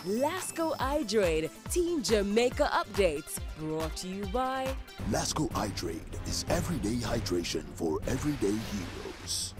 Lasco Hydrate Team Jamaica Updates, brought to you by Lasco Hydrate is everyday hydration for everyday heroes.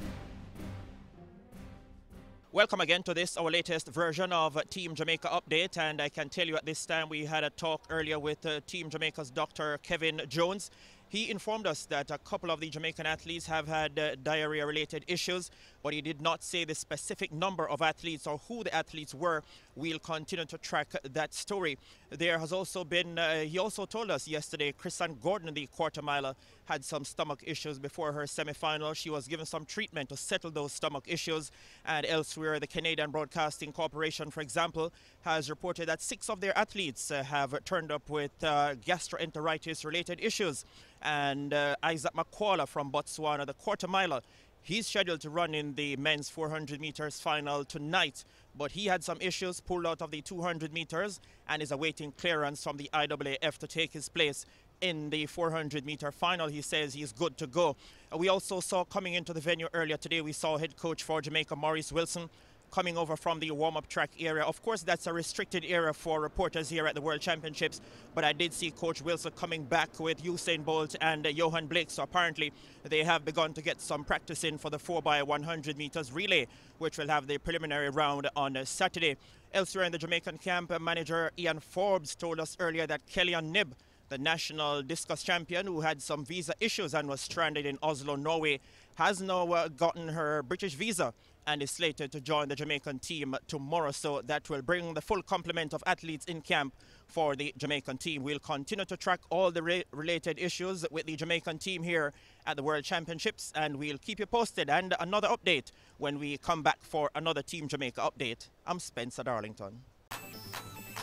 Welcome again to this, our latest version of Team Jamaica Update, and I can tell you at this time we had a talk earlier with Team Jamaica's Dr. Kevin Jones. He informed us that a couple of the Jamaican athletes have had diarrhea-related issues, but he did not say the specific number of athletes or who the athletes were. We'll continue to track that story. There has also been, he also told us yesterday, Chrisann Gordon, the quarter miler, had some stomach issues before her semi-final. She was given some treatment to settle those stomach issues. And elsewhere, the Canadian Broadcasting Corporation, for example, has reported that 6 of their athletes have turned up with gastroenteritis-related issues. And Isaac McCalla from Botswana, the quarter miler, he's scheduled to run in the men's 400 meters final tonight, but he had some issues, pulled out of the 200 meters, and is awaiting clearance from the IAAF to take his place in the 400 meter final. He says he's good to go. We also saw coming into the venue earlier today, we saw head coach for Jamaica, Maurice Wilson, coming over from the warm-up track area. Of course, that's a restricted area for reporters here at the World Championships, but I did see Coach Wilson coming back with Usain Bolt and Johan Blake, so apparently they have begun to get some practice in for the 4x100 meters relay, which will have the preliminary round on Saturday. Elsewhere in the Jamaican camp, manager Ian Forbes told us earlier that Kellyanne Knibb, the national discus champion who had some visa issues and was stranded in Oslo, Norway, has now gotten her British visa and is slated to join the Jamaican team tomorrow. So that will bring the full complement of athletes in camp for the Jamaican team. We'll continue to track all the related issues with the Jamaican team here at the World Championships, and we'll keep you posted. And another update when we come back for another Team Jamaica update. I'm Spencer Darlington.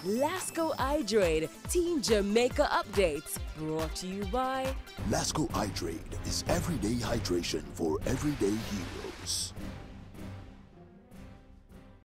Lasco Hydrate Team Jamaica Updates, brought to you by Lasco Hydrate is everyday hydration for everyday heroes.